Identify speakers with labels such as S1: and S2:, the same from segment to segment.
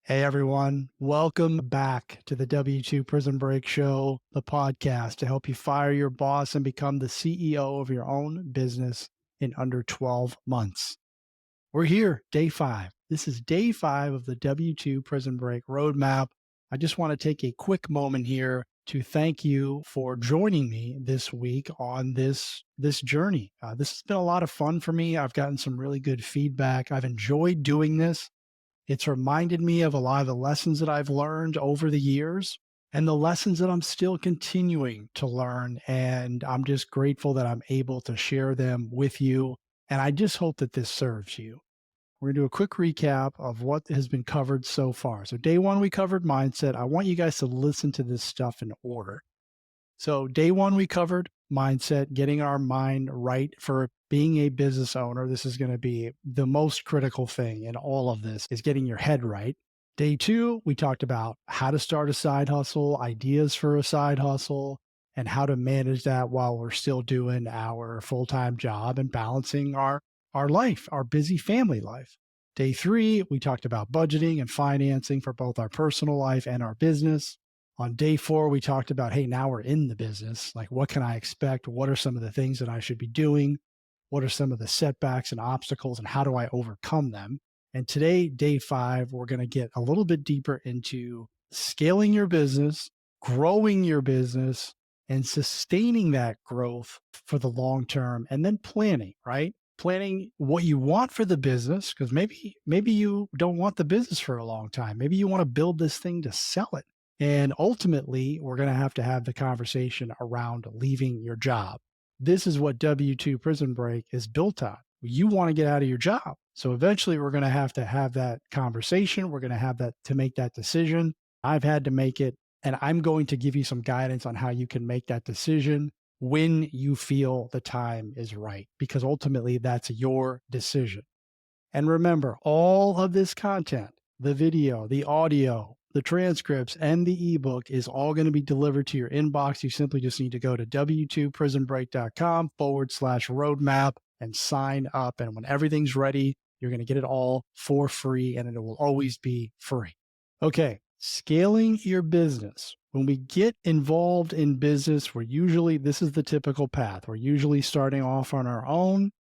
S1: Hey everyone, welcome back to the W2 Prison Break Show, the podcast to help you fire your boss and become the CEO of your own business in under 12 months. We're here, day 5. This is day 5 of the W2 Prison Break Roadmap. I just want to take a quick moment here to thank you for joining me this week on this journey. This has been a lot of fun for me. I've gotten some really good feedback. I've enjoyed doing this. It's reminded me of a lot of the lessons that I've learned over the years and the lessons that I'm still continuing to learn. And I'm just grateful that I'm able to share them with you. And I just hope that this serves you. We're going to do a quick recap of what has been covered so far. So, day 1, we covered mindset. I want you guys to listen to this stuff in order. So, day 1, we covered mindset, getting our mind right for being a business owner. This is going to be the most critical thing in all of this is getting your head right. Day 2, we talked about how to start a side hustle, ideas for a side hustle, and how to manage that while we're still doing our full-time job and balancing our life, our busy family life. Day 3, we talked about budgeting and financing for both our personal life and our business. On day 4, we talked about, hey, now we're in the business. Like, what can I expect? What are some of the things that I should be doing? What are some of the setbacks and obstacles, and how do I overcome them? And today, day 5, we're going to get a little bit deeper into scaling your business, growing your business, and sustaining that growth for the long term, and then planning, right? Planning what you want for the business, because maybe you don't want the business for a long time. Maybe you want to build this thing to sell it. And ultimately, we're going to have the conversation around leaving your job. This is what W2 Prison Break is built on. You want to get out of your job. So eventually, we're going to have that conversation. We're going to have that to make that decision. I've had to make it, and I'm going to give you some guidance on how you can make that decision when you feel the time is right, because ultimately, that's your decision. And remember, all of this content, the video, the audio, the transcripts, and the ebook is all going to be delivered to your inbox. You simply just need to go to w2prisonbreak.com/roadmap and sign up. And when everything's ready, you're going to get it all for free, and it will always be free. Okay, scaling your business. When we get involved in business, this is the typical path. We're usually starting off on our own.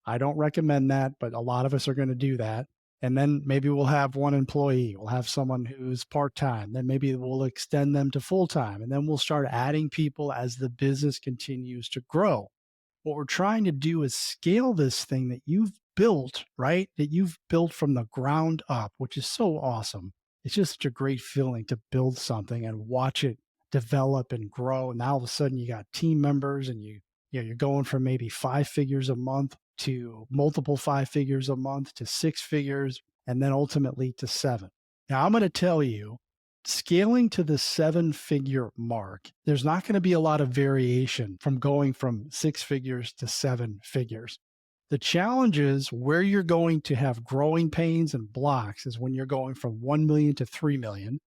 S1: I don't recommend that, but a lot of us are going to do that. And then maybe we'll have one employee, we'll have someone who's part-time, then maybe we'll extend them to full-time, and then we'll start adding people as the business continues to grow. What we're trying to do is scale this thing that you've built, right? That you've built from the ground up, which is so awesome. It's just such a great feeling to build something and watch it develop and grow. And now all of a sudden you got team members and you're going from maybe 5 figures a month to multiple 5 figures a month to 6 figures, and then ultimately to 7. Now, I'm going to tell you, scaling to the 7-figure mark, there's not going to be a lot of variation from going from 6 figures to 7 figures. The challenge is where you're going to have growing pains and blocks is when you're going from 1 million to 3 million,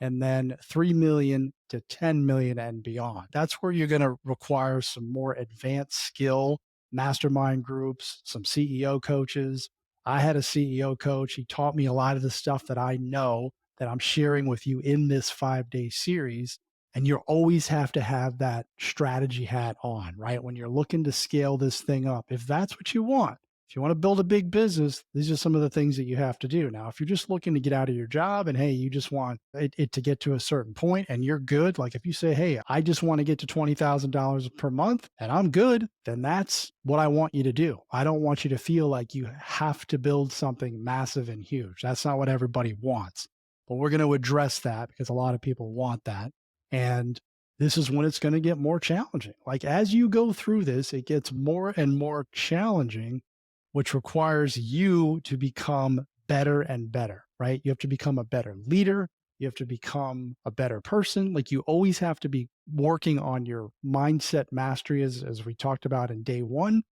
S1: and then 3 million to 10 million and beyond. That's where you're going to require some more advanced skill, mastermind groups, some CEO coaches. I had a CEO coach. He taught me a lot of the stuff that I know that I'm sharing with you in this 5-day series. And you always have to have that strategy hat on, right? When you're looking to scale this thing up, if that's what you want. If you want to build a big business, these are some of the things that you have to do. Now, if you're just looking to get out of your job and, hey, you just want it to get to a certain point and you're good, like if you say, hey, I just want to get to $20,000 per month and I'm good, then that's what I want you to do. I don't want you to feel like you have to build something massive and huge. That's not what everybody wants. But we're going to address that because a lot of people want that. And this is when it's going to get more challenging. Like as you go through this, it gets more and more challenging, which requires you to become better and better, right? You have to become a better leader. You have to become a better person. Like you always have to be working on your mindset mastery as we talked about in day 1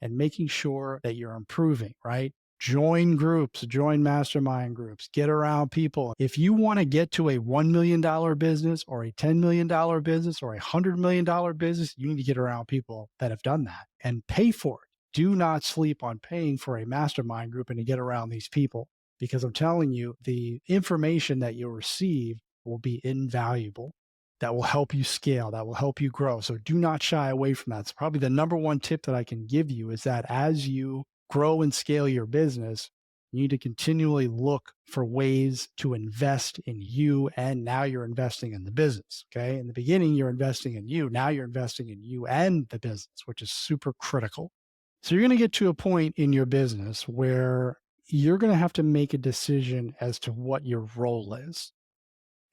S1: and making sure that you're improving, right? Join groups, join mastermind groups, get around people. If you want to get to a $1 million business or a $10 million business or a $100 million business, you need to get around people that have done that and pay for it. Do not sleep on paying for a mastermind group and to get around these people because I'm telling you, the information that you'll receive will be invaluable. That will help you scale, that will help you grow. So do not shy away from that. It's probably the number one tip that I can give you is that as you grow and scale your business, you need to continually look for ways to invest in you. And now you're investing in the business. Okay. In the beginning, you're investing in you. Now you're investing in you and the business, which is super critical. So you're going to get to a point in your business where you're going to have to make a decision as to what your role is.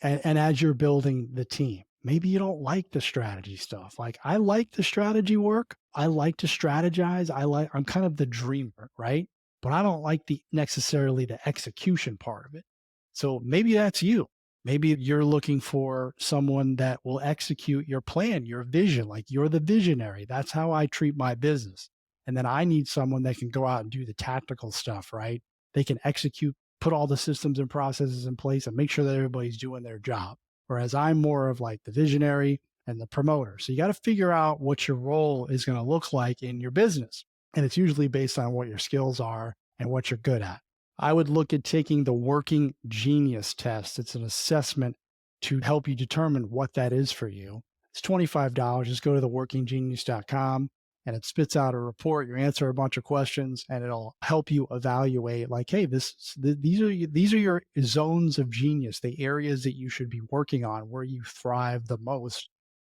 S1: And as you're building the team, maybe you don't like the strategy stuff. Like I like the strategy work. I like to strategize. I'm kind of the dreamer, right? But I don't like the necessarily the execution part of it. So maybe that's you. Maybe you're looking for someone that will execute your plan, your vision, like you're the visionary. That's how I treat my business. And then I need someone that can go out and do the tactical stuff, right? They can execute, put all the systems and processes in place and make sure that everybody's doing their job. Whereas I'm more of like the visionary and the promoter. So you got to figure out what your role is going to look like in your business. And it's usually based on what your skills are and what you're good at. I would look at taking the Working Genius test. It's an assessment to help you determine what that is for you. It's $25. Just go to theworkinggenius.com and it spits out a report. You answer a bunch of questions and it'll help you evaluate like, hey, these are your zones of genius, the areas that you should be working on where you thrive the most.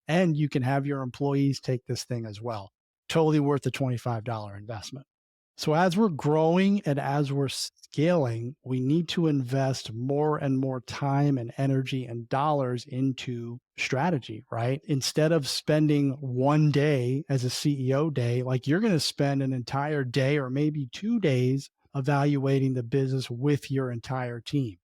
S1: And you can have your employees take this thing as well. Totally worth the $25 investment. So as we're growing and as we're scaling, we need to invest more and more time and energy and dollars into strategy, right? Instead of spending one day as a CEO day, like you're going to spend an entire day or maybe 2 days evaluating the business with your entire team.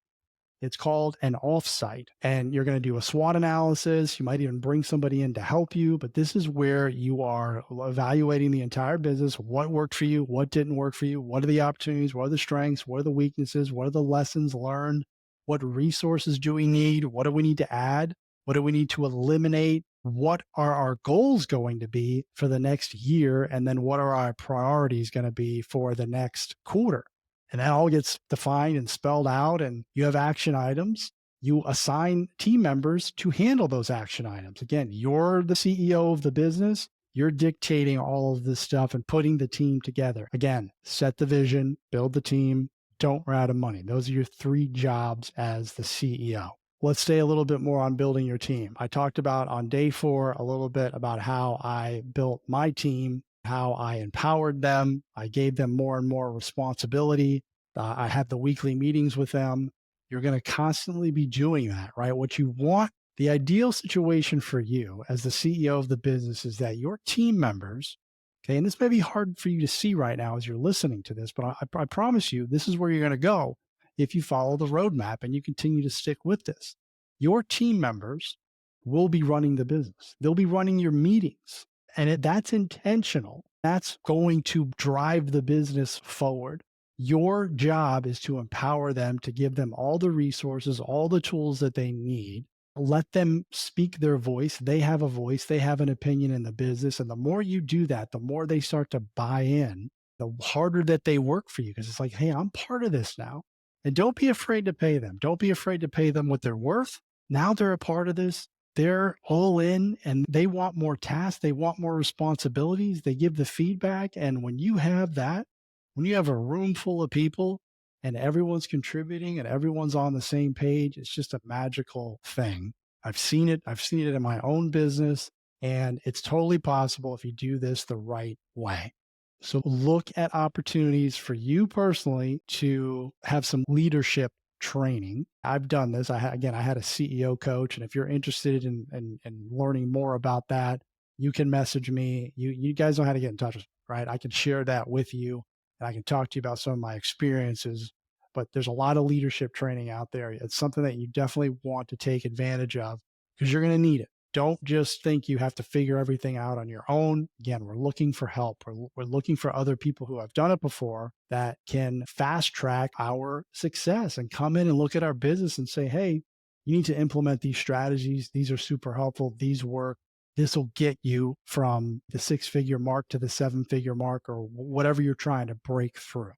S1: It's called an offsite, and you're going to do a SWOT analysis. You might even bring somebody in to help you, but this is where you are evaluating the entire business. What worked for you? What didn't work for you? What are the opportunities? What are the strengths? What are the weaknesses? What are the lessons learned? What resources do we need? What do we need to add? What do we need to eliminate? What are our goals going to be for the next year? And then what are our priorities going to be for the next quarter? And that all gets defined and spelled out, and you have action items. You assign team members to handle those action items. Again, you're the CEO of the business. You're dictating all of this stuff and putting the team together. Again, set the vision, build the team, don't run out of money. Those are your 3 jobs as the CEO. Let's stay a little bit more on building your team. I talked about on day 4 a little bit about how I built my team, how I empowered them. I gave them more and more responsibility. I had the weekly meetings with them. You're going to constantly be doing that, right? What you want, the ideal situation for you as the CEO of the business is that your team members, okay, and this may be hard for you to see right now as you're listening to this, but I promise you, this is where you're going to go if you follow the roadmap and you continue to stick with this. Your team members will be running the business. They'll be running your meetings. And that's intentional. That's going to drive the business forward. Your job is to empower them, to give them all the resources, all the tools that they need. Let them speak their voice. They have a voice. They have an opinion in the business. And the more you do that, the more they start to buy in, the harder that they work for you. Because it's like, hey, I'm part of this now. And don't be afraid to pay them. Don't be afraid to pay them what they're worth. Now they're a part of this. They're all in and they want more tasks. They want more responsibilities. They give the feedback. And when you have that, when you have a room full of people and everyone's contributing and everyone's on the same page, it's just a magical thing. I've seen it. I've seen it in my own business, and it's totally possible if you do this the right way. So look at opportunities for you personally to have some leadership training. I've done this. I had a CEO coach. And if you're interested in learning more about that, you can message me. You guys know how to get in touch with me, right? I can share that with you and I can talk to you about some of my experiences. But there's a lot of leadership training out there. It's something that you definitely want to take advantage of because you're going to need it. Don't just think you have to figure everything out on your own. Again, we're looking for help. We're looking for other people who have done it before that can fast track our success and come in and look at our business and say, hey, you need to implement these strategies. These are super helpful. These work. This will get you from the 6-figure mark to the 7-figure mark or whatever you're trying to break through.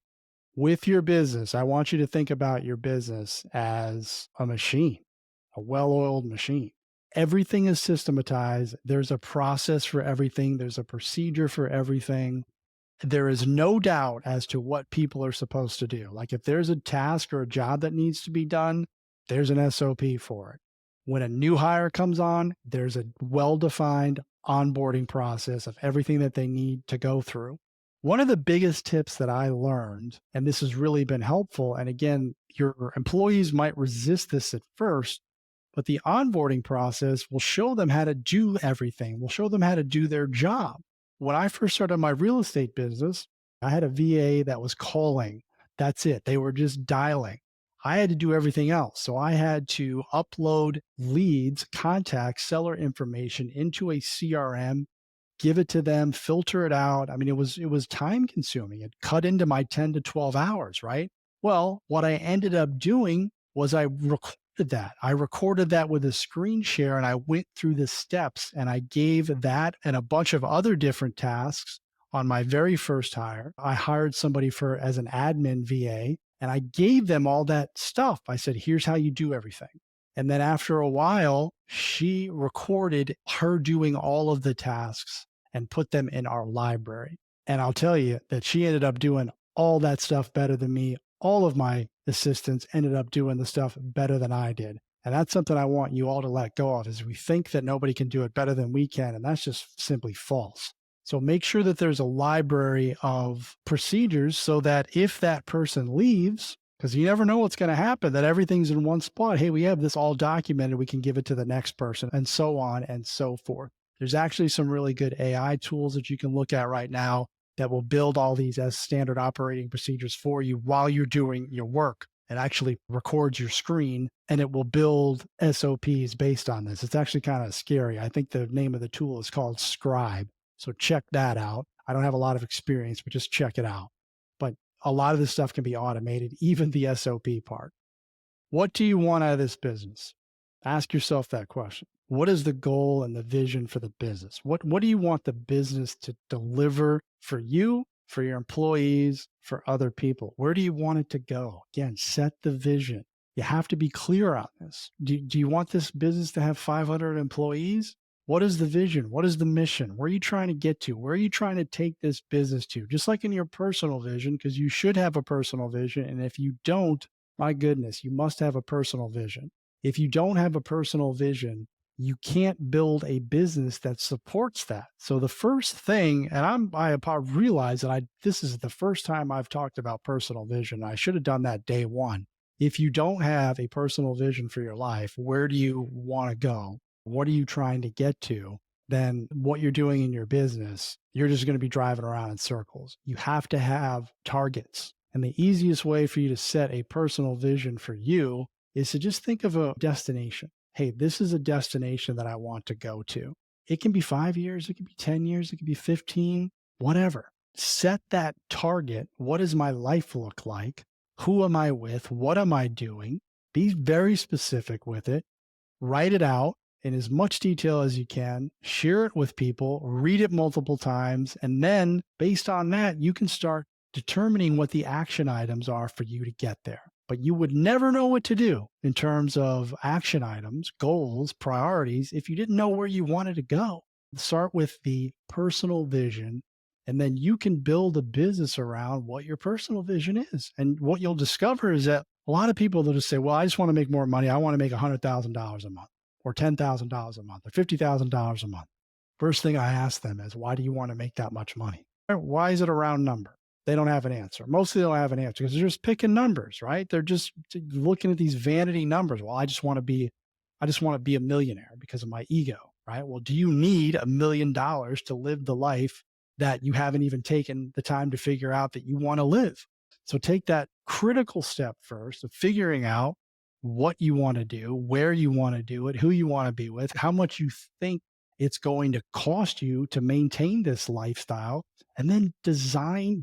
S1: With your business, I want you to think about your business as a machine, a well-oiled machine. Everything is systematized. There's a process for everything. There's a procedure for everything. There is no doubt as to what people are supposed to do. Like if there's a task or a job that needs to be done, there's an SOP for it. When a new hire comes on, there's a well-defined onboarding process of everything that they need to go through. One of the biggest tips that I learned, and this has really been helpful, and again, your employees might resist this at first, but the onboarding process will show them how to do everything, will show them how to do their job. When I first started my real estate business, I had a VA that was calling. That's it. They were just dialing. I had to do everything else. So I had to upload leads, contacts, seller information into a CRM, give it to them, filter it out. I mean, it was time consuming. It cut into my 10 to 12 hours, right? Well, what I ended up doing was I recorded that. I recorded that with a screen share and I went through the steps and I gave that and a bunch of other different tasks on my very first hire. I hired somebody for as an admin VA and I gave them all that stuff. I said, here's how you do everything. And then after a while, she recorded her doing all of the tasks and put them in our library. And I'll tell you that she ended up doing all that stuff better than me. All of my assistants ended up doing the stuff better than I did. And that's something I want you all to let go of is we think that nobody can do it better than we can. And that's just simply false. So make sure that there's a library of procedures so that if that person leaves, because you never know what's going to happen, that everything's in one spot. Hey, we have this all documented. We can give it to the next person and so on and so forth. There's actually some really good AI tools that you can look at right now that will build all these as standard operating procedures for you while you're doing your work. It actually records your screen and it will build SOPs based on this. It's actually kind of scary. I think the name of the tool is called Scribe. So check that out. I don't have a lot of experience, but just check it out. But a lot of this stuff can be automated, even the SOP part. What do you want out of this business? Ask yourself that question. What is the goal and the vision for the business? What do you want the business to deliver for you, for your employees, for other people? Where do you want it to go? Again, set the vision. You have to be clear on this. Do you want this business to have 500 employees? What is the vision? What is the mission? Where are you trying to get to? Where are you trying to take this business to? Just like in your personal vision, because you should have a personal vision. And if you don't, my goodness, you must have a personal vision. If you don't have a personal vision, you can't build a business that supports that. So the first thing, and I realize that this is the first time I've talked about personal vision. I should have done that day one. If you don't have a personal vision for your life, where do you want to go? What are you trying to get to? Then what you're doing in your business, you're just going to be driving around in circles. You have to have targets. And the easiest way for you to set a personal vision for you is to just think of a destination. Hey, this is a destination that I want to go to. It can be 5 years, it can be 10 years, it can be 15, whatever. Set that target. What does my life look like? Who am I with? What am I doing? Be very specific with it. Write it out in as much detail as you can. Share it with people, read it multiple times, and then based on that, you can start determining what the action items are for you to get there. But you would never know what to do in terms of action items, goals, priorities, if you didn't know where you wanted to go. Start with the personal vision, and then you can build a business around what your personal vision is. And what you'll discover is that a lot of people, they'll just say, well, I just want to make more money. I want to make $100,000 a month or $10,000 a month or $50,000 a month. First thing I ask them is, why do you want to make that much money? Why is it a round number? They don't have an answer. Mostly they don't have an answer because they're just picking numbers, right? They're just looking at these vanity numbers. Well, I just want to be a millionaire because of my ego, right? Well, do you need $1 million to live the life that you haven't even taken the time to figure out that you want to live? So take that critical step first of figuring out what you want to do, where you want to do it, who you want to be with, how much you think it's going to cost you to maintain this lifestyle, and then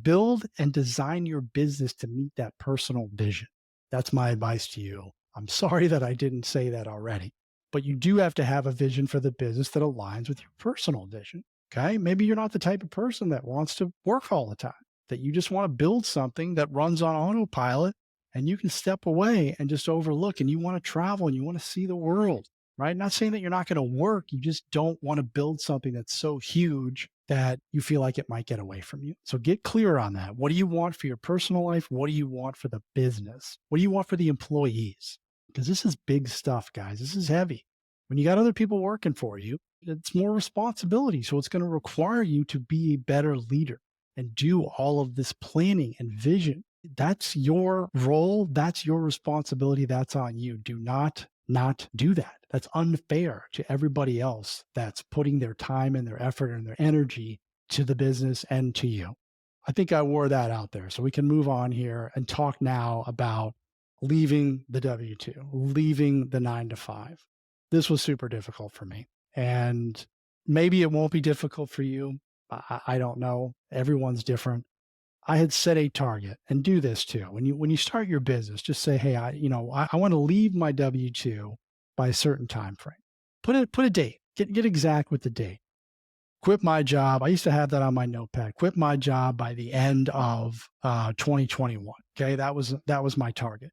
S1: build and design your business to meet that personal vision. That's my advice to you. I'm sorry that I didn't say that already, but you do have to have a vision for the business that aligns with your personal vision. Okay. Maybe you're not the type of person that wants to work all the time. that you just want to build something that runs on autopilot and you can step away and just overlook, and you want to travel and you want to see the world, right? Not saying that you're not going to work. You just don't want to build something that's so huge that you feel like it might get away from you. So get clear on that. What do you want for your personal life? What do you want for the business? What do you want for the employees? Because this is big stuff, guys. This is heavy. When you got other people working for you, it's more responsibility. So it's going to require you to be a better leader and do all of this planning and vision. That's your role. That's your responsibility. That's on you. Do not do that. That's unfair to everybody else that's putting their time and their effort and their energy to the business and to you. I think I wore that out there. So we can move on here and talk now about leaving the W-2, leaving the 9 to 5. This was super difficult for me. And maybe it won't be difficult for you. I don't know. Everyone's different. I had set a target, and do this too. When you start your business, just say, hey, I want to leave my W-2 by a certain time frame. Put a date. Get exact with the date. Quit my job. I used to have that on my notepad. Quit my job by the end of 2021. Okay, that was my target.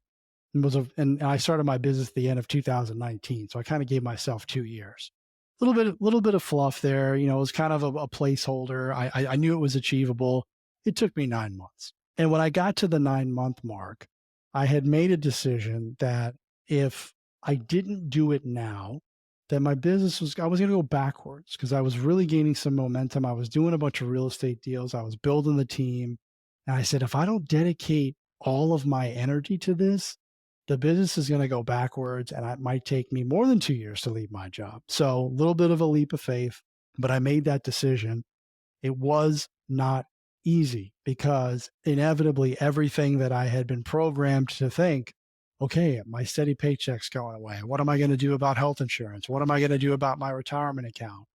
S1: And I started my business at the end of 2019, so I kind of gave myself 2 years. A little bit of fluff there. It was kind of a placeholder. I knew it was achievable. It took me 9 months. And when I got to the 9-month mark, I had made a decision that if I didn't do it now, that my business I was going to go backwards, because I was really gaining some momentum. I was doing a bunch of real estate deals. I was building the team. And I said, if I don't dedicate all of my energy to this, the business is going to go backwards, and it might take me more than 2 years to leave my job. So a little bit of a leap of faith, but I made that decision. It was not easy, because inevitably everything that I had been programmed to think, okay, my steady paycheck's going away. What am I going to do about health insurance? What am I going to do about my retirement account?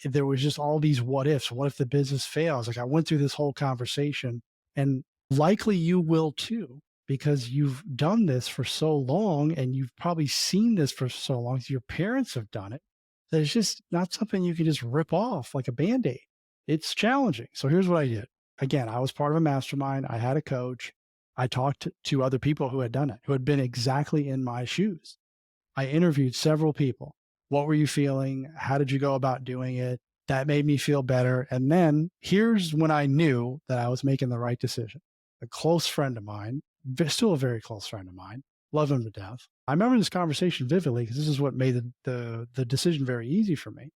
S1: There was just all these what ifs. What if the business fails? Like, I went through this whole conversation, and likely you will too, because you've done this for so long and you've probably seen this for so long. Your parents have done it. That it's just not something you can just rip off like a Band-Aid. It's challenging. So here's what I did. Again, I was part of a mastermind. I had a coach. I talked to other people who had done it, who had been exactly in my shoes. I interviewed several people. What were you feeling? How did you go about doing it? That made me feel better. And then here's when I knew that I was making the right decision. A close friend of mine, still a very close friend of mine, love him to death. I remember this conversation vividly, because this is what made the decision very easy for me.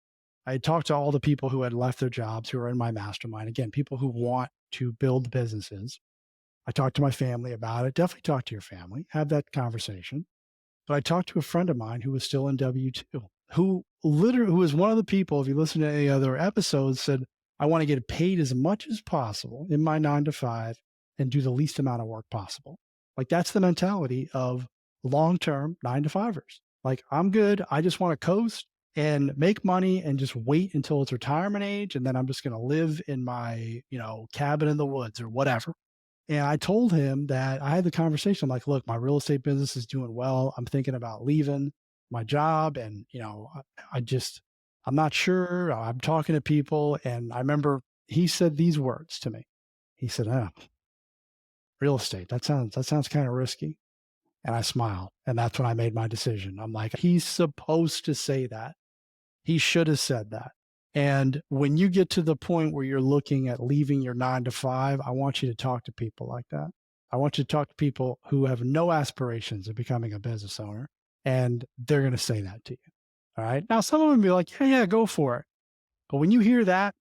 S1: I had talked to all the people who had left their jobs, who are in my mastermind. Again, people who want to build businesses. I talked to my family about it. Definitely talk to your family. Have that conversation. But I talked to a friend of mine who was still in W-2, who was one of the people, if you listen to any other episodes, said, I want to get paid as much as possible in my 9 to 5 and do the least amount of work possible. Like, that's the mentality of long-term 9 to 5ers. Like, I'm good. I just want to coast and make money and just wait until it's retirement age. And then I'm just going to live in my, cabin in the woods or whatever. And I told him that I had the conversation. I'm like, look, my real estate business is doing well. I'm thinking about leaving my job. And, I'm not sure. I'm talking to people. And I remember he said these words to me. He said, real estate, that sounds kind of risky. And I smiled. And that's when I made my decision. I'm like, he's supposed to say that. He should have said that. And when you get to the point where you're looking at leaving your 9 to 5, I want you to talk to people like that. I want you to talk to people who have no aspirations of becoming a business owner, and they're going to say that to you. All right. Now, some of them will be like, yeah, go for it. But when you hear that,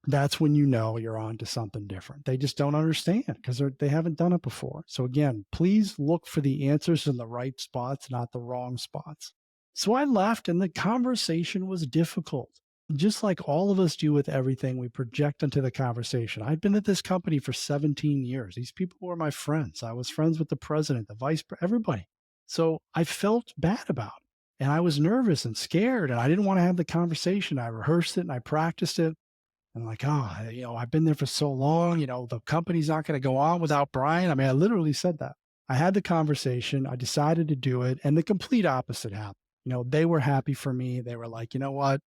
S1: that's when you know you're on to something different. They just don't understand, because they haven't done it before. So again, please look for the answers in the right spots, not the wrong spots. So I left, and the conversation was difficult. Just like all of us do with everything, we project into the conversation. I'd been at this company for 17 years. These people were my friends. I was friends with the president, the vice president, everybody. So I felt bad about it, and I was nervous and scared, and I didn't want to have the conversation. I rehearsed it and I practiced it. And like, I've been there for so long, the company's not going to go on without Brian. I mean, I literally said that. I had the conversation. I decided to do it, and the complete opposite happened. They were happy for me. They were like, you know what?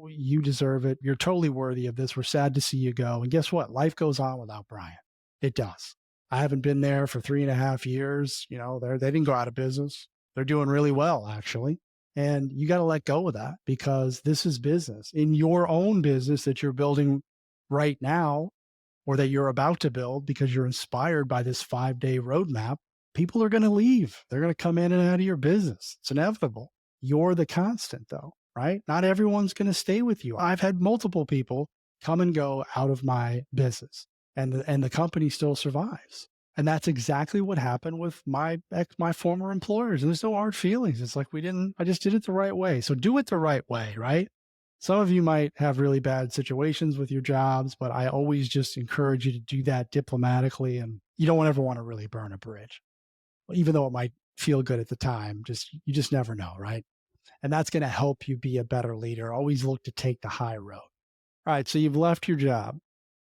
S1: You deserve it. You're totally worthy of this. We're sad to see you go. And guess what? Life goes on without Brian. It does. I haven't been there for 3.5 years. They didn't go out of business. They're doing really well, actually. And you got to let go of that because this is business. In your own business that you're building right now or that you're about to build because you're inspired by this 5-day roadmap, people are going to leave. They're going to come in and out of your business. It's inevitable. You're the constant, though, right? Not everyone's going to stay with you. I've had multiple people come and go out of my business, and the company still survives. And that's exactly what happened with my former employers. And there's no hard feelings. It's like I just did it the right way. So do it the right way, right? Some of you might have really bad situations with your jobs, but I always just encourage you to do that diplomatically. And you don't ever want to really burn a bridge, even though it might feel good at the time. You just never know, right? And that's going to help you be a better leader. Always look to take the high road. All right. So you've left your job.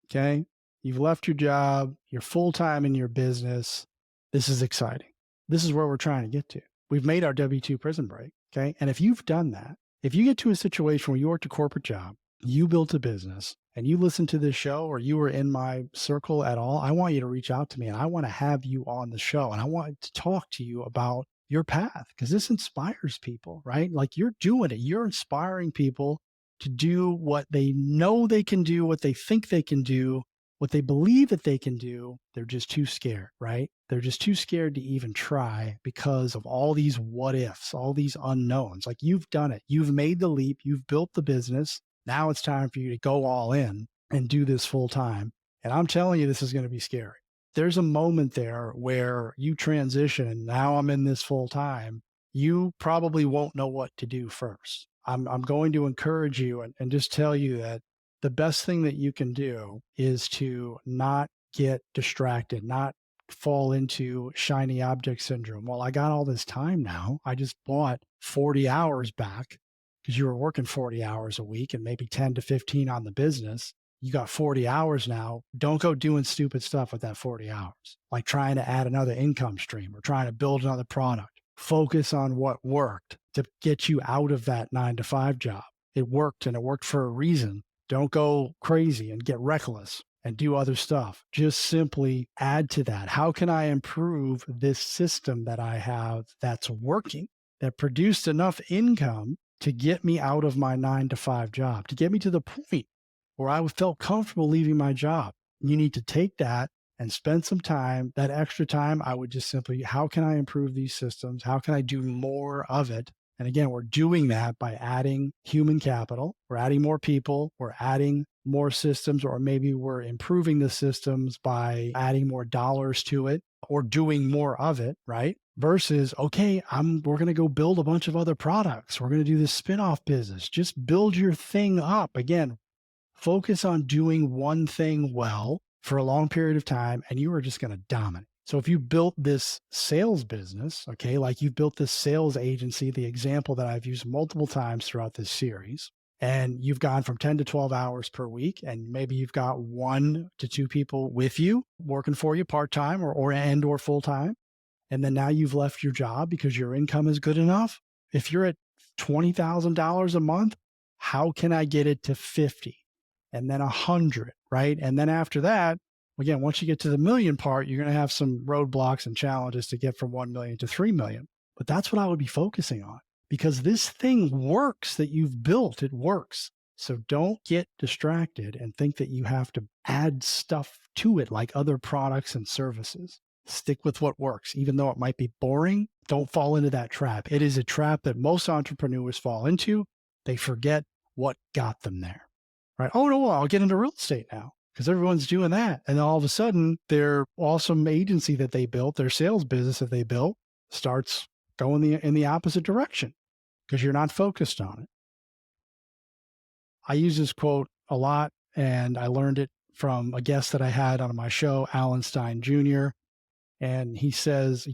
S1: Okay. You've left your job. You're full-time in your business. This is exciting. This is where we're trying to get to. We've made our W-2 prison break. Okay. And if you've done that, if you get to a situation where you worked a corporate job, you built a business, and you listen to this show or you were in my circle at all, I want you to reach out to me and I want to have you on the show. And I want to talk to you about your path because this inspires people, right? Like you're doing it. You're inspiring people to do what they know they can do, what they think they can do, what they believe that they can do. They're just too scared, right? They're just too scared to even try because of all these what ifs, all these unknowns. Like you've done it. You've made the leap. You've built the business. Now it's time for you to go all in and do this full time. And I'm telling you, this is going to be scary. There's a moment there where you transition and now I'm in this full time. You probably won't know what to do first. I'm going to encourage you and just tell you that the best thing that you can do is to not get distracted, not fall into shiny object syndrome. Well, I got all this time now. I just bought 40 hours back because you were working 40 hours a week and maybe 10 to 15 on the business. You got 40 hours now. Don't go doing stupid stuff with that 40 hours, like trying to add another income stream or trying to build another product. Focus on what worked to get you out of that 9-to-5 job. It worked and it worked for a reason. Don't go crazy and get reckless and do other stuff. Just simply add to that. How can I improve this system that I have that's working, that produced enough income to get me out of my 9-to-5 job, to get me to the point where I felt comfortable leaving my job? You need to take that and spend some time. That extra time, I would just simply, how can I improve these systems? How can I do more of it? And again, we're doing that by adding human capital. We're adding more people. We're adding more systems, or maybe we're improving the systems by adding more dollars to it or doing more of it, right? Versus, okay, we're going to go build a bunch of other products. We're going to do this spin-off business. Just build your thing up. Again, focus on doing one thing well for a long period of time, and you are just going to dominate. So if you built this sales business, okay, like you've built this sales agency, the example that I've used multiple times throughout this series, and you've gone from 10 to 12 hours per week, and maybe you've got 1 to 2 people with you working for you part-time or full-time, and then now you've left your job because your income is good enough. If you're at $20,000 a month, how can I get it to 50 and then 100, right? And then after that, again, once you get to the million part, you're going to have some roadblocks and challenges to get from 1 million to 3 million. But that's what I would be focusing on because this thing works that you've built. It works. So don't get distracted and think that you have to add stuff to it like other products and services. Stick with what works. Even though it might be boring, don't fall into that trap. It is a trap that most entrepreneurs fall into. They forget what got them there, right? Oh, no, well, I'll get into real estate now because everyone's doing that. And all of a sudden, their awesome agency that they built, their sales business that they built, starts going in the opposite direction because you're not focused on it. I use this quote a lot, and I learned it from a guest that I had on my show, Alan Stein Jr. And he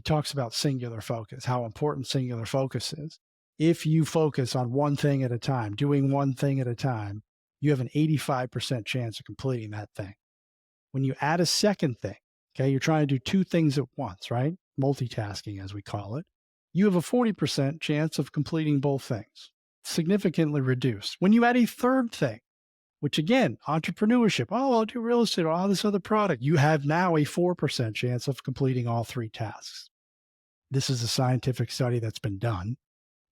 S1: talks about singular focus, how important singular focus is. If you focus on one thing at a time, doing one thing at a time, you have an 85% chance of completing that thing. When you add a second thing, okay, you're trying to do 2 things at once, right? Multitasking, as we call it. You have a 40% chance of completing both things. significantly reduced. When you add a third thing, which again, entrepreneurship, oh, I'll do real estate or all this other product, you have now a 4% chance of completing all three tasks. This is a scientific study that's been done.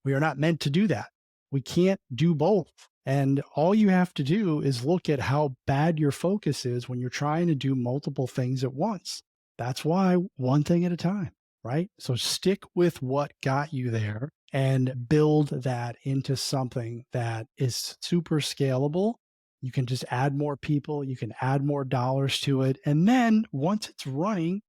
S1: We are not meant to do that. We can't do both. And all you have to do is look at how bad your focus is when you're trying to do multiple things at once. That's why one thing at a time, right? So stick with what got you there and build that into something that is super scalable. You can just add more people, you can add more dollars to it. And then once it's running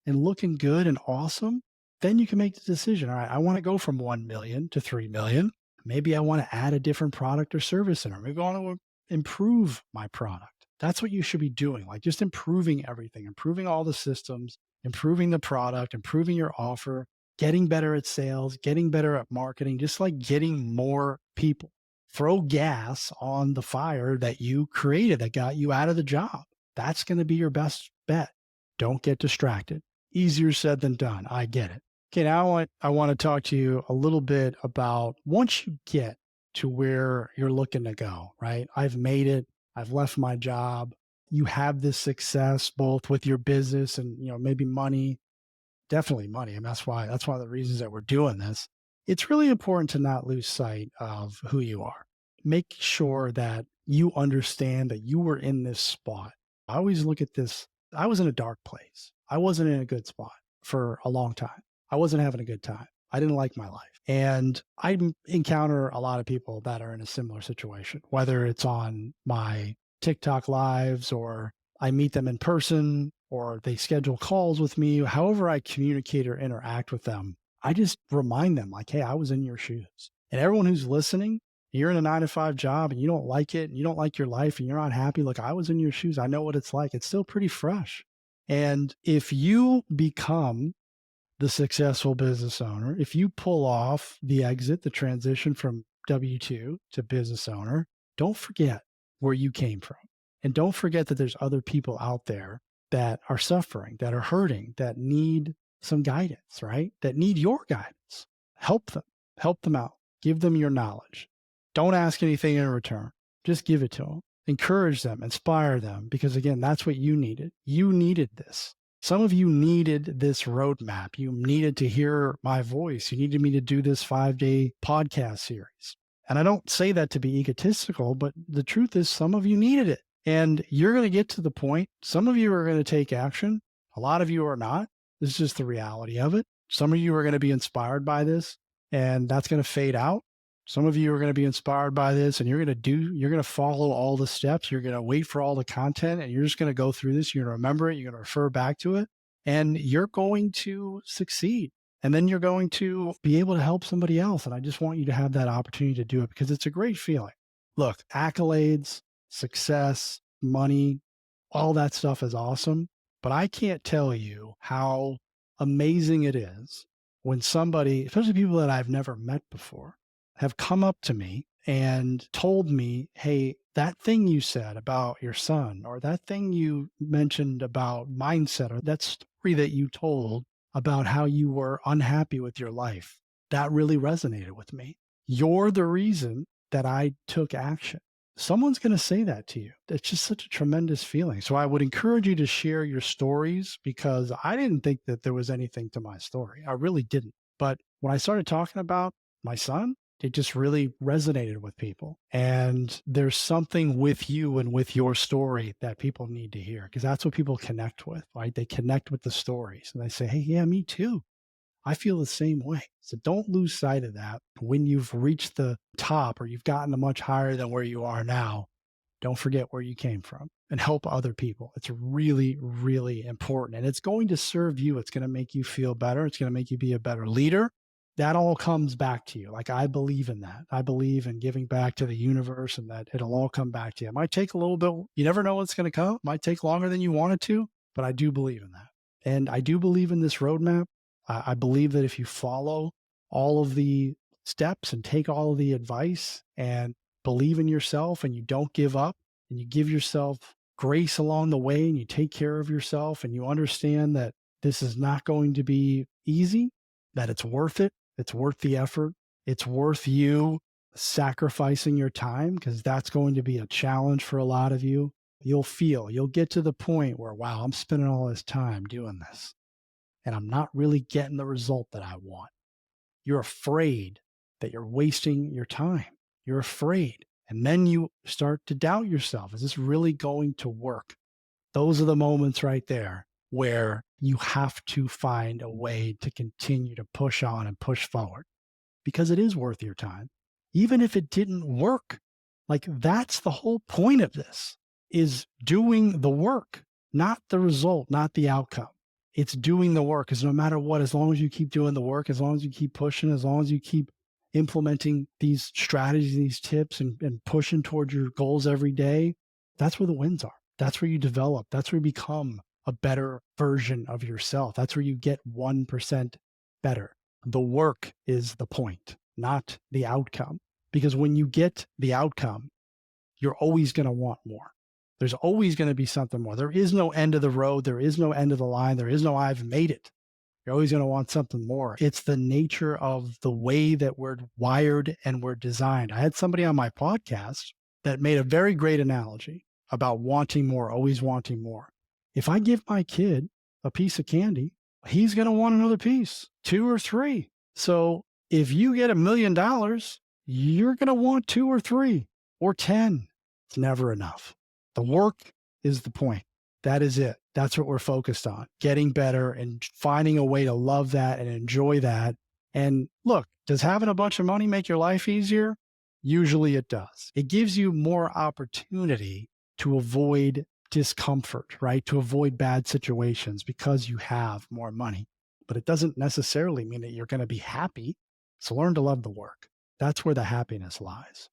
S1: and looking good and awesome, then you can make the decision. All right, I want to go from 1 million to 3 million. Maybe I want to add a different product or service in it. Maybe I want to improve my product. That's what you should be doing. Like just improving everything, improving all the systems, improving the product, improving your offer, getting better at sales, getting better at marketing, just like getting more people. Throw gas on the fire that you created that got you out of the job. That's going to be your best bet. Don't get distracted. Easier said than done. I get it. Okay, now I want to talk to you a little bit about once you get to where you're looking to go, right? I've made it. I've left my job. You have this success both with your business and, maybe money, definitely money. And that's one of the reasons that we're doing this. It's really important to not lose sight of who you are. Make sure that you understand that you were in this spot. I always look at this. I was in a dark place. I wasn't in a good spot for a long time. I wasn't having a good time. I didn't like my life. And I encounter a lot of people that are in a similar situation, whether it's on my TikTok lives or I meet them in person or they schedule calls with me. However I communicate or interact with them, I just remind them like, hey, I was in your shoes. And everyone who's listening, you're in a 9-to-5 job and you don't like it and you don't like your life and you're not happy. Look, I was in your shoes. I know what it's like. It's still pretty fresh. And if you become the successful business owner, if you pull off the exit, the transition from W-2 to business owner, don't forget where you came from. And don't forget that there's other people out there that are suffering, that are hurting, that need some guidance, right? That need your guidance. Help them out. Give them your knowledge. Don't ask anything in return. Just give it to them. Encourage them, inspire them, because again, that's what you needed. You needed this. Some of you needed this roadmap. You needed to hear my voice. You needed me to do this 5-day podcast series. And I don't say that to be egotistical, but the truth is some of you needed it. And you're going to get to the point. Some of you are going to take action. A lot of you are not. This is just the reality of it. Some of you are going to be inspired by this, and that's going to fade out. Some of you are going to be inspired by this and you're going to follow all the steps. You're going to wait for all the content and you're just going to go through this. You're going to remember it. You're going to refer back to it and you're going to succeed. And then you're going to be able to help somebody else. And I just want you to have that opportunity to do it because it's a great feeling. Look, accolades, success, money, all that stuff is awesome. But I can't tell you how amazing it is when somebody, especially people that I've never met before, have come up to me and told me, hey, that thing you said about your son, or that thing you mentioned about mindset, or that story that you told about how you were unhappy with your life, that really resonated with me. You're the reason that I took action. Someone's going to say that to you. It's just such a tremendous feeling. So I would encourage you to share your stories because I didn't think that there was anything to my story. I really didn't. But when I started talking about my son, it just really resonated with people. And there's something with you and with your story that people need to hear because that's what people connect with, right? They connect with the stories and they say, hey, yeah, me too. I feel the same way. So don't lose sight of that. When you've reached the top or you've gotten much higher than where you are now, don't forget where you came from and help other people. It's really, really important. And it's going to serve you. It's going to make you feel better. It's going to make you be a better leader. That all comes back to you. Like I believe in that. I believe in giving back to the universe and that it'll all come back to you. It might take a little bit. You never know what's going to come. It might take longer than you want it to, but I do believe in that. And I do believe in this roadmap. I believe that if you follow all of the steps and take all of the advice and believe in yourself and you don't give up and you give yourself grace along the way and you take care of yourself and you understand that this is not going to be easy, that it's worth it. It's worth the effort. It's worth you sacrificing your time, because that's going to be a challenge for a lot of you. You'll get to the point where, wow, I'm spending all this time doing this and I'm not really getting the result that I want. You're afraid that you're wasting your time. You're afraid. And then you start to doubt yourself. Is this really going to work? Those are the moments right there where you have to find a way to continue to push on and push forward, because it is worth your time. Even if it didn't work, like, that's the whole point of this, is doing the work, not the result, not the outcome. It's doing the work, because no matter what, as long as you keep doing the work, as long as you keep pushing, as long as you keep implementing these strategies, these tips, and pushing towards your goals every day, that's where the wins are. That's where you develop. That's where you become a better version of yourself. That's where you get 1% better. The work is the point, not the outcome. Because when you get the outcome, you're always going to want more. There's always going to be something more. There is no end of the road. There is no end of the line. There is no I've made it. You're always going to want something more. It's the nature of the way that we're wired and we're designed. I had somebody on my podcast that made a very great analogy about wanting more, always wanting more. If I give my kid a piece of candy, he's going to want another piece, 2 or 3. So if you get $1 million, you're going to want 2 or 3 or 10. It's never enough. The work is the point. That is it. That's what we're focused on, getting better and finding a way to love that and enjoy that. And look, does having a bunch of money make your life easier? Usually it does. It gives you more opportunity to avoid discomfort, right? To avoid bad situations because you have more money. But it doesn't necessarily mean that you're going to be happy. So learn to love the work. That's where the happiness lies.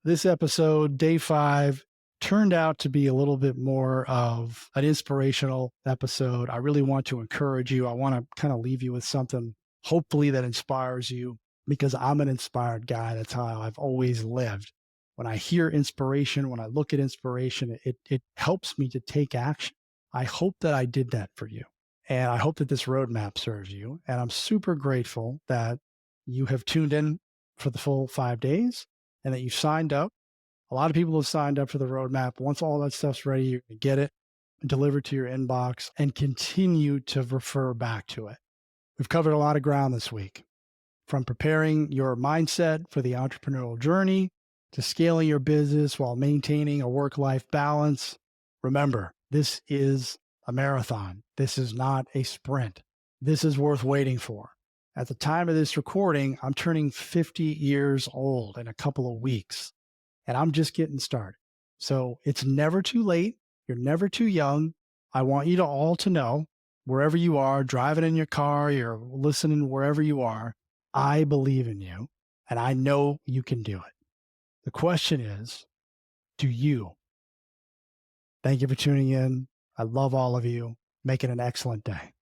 S1: This episode, day 5, turned out to be a little bit more of an inspirational episode. I really want to encourage you. I want to kind of leave you with something, hopefully, that inspires you, because I'm an inspired guy. That's how I've always lived. When I hear inspiration, when I look at inspiration, it helps me to take action. I hope that I did that for you. And I hope that this roadmap serves you. And I'm super grateful that you have tuned in for the full 5 days and that you signed up. A lot of people have signed up for the roadmap. Once all that stuff's ready, you can get it delivered to your inbox and continue to refer back to it. We've covered a lot of ground this week, from preparing your mindset for the entrepreneurial journey to scaling your business while maintaining a work-life balance. Remember, this is a marathon. This is not a sprint. This is worth waiting for. At the time of this recording, I'm turning 50 years old in a couple of weeks, and I'm just getting started. So it's never too late. You're never too young. I want you to all to know, wherever you are, driving in your car, you're listening wherever you are, I believe in you, and I know you can do it. The question is, do you? Thank you for tuning in. I love all of you. Make it an excellent day.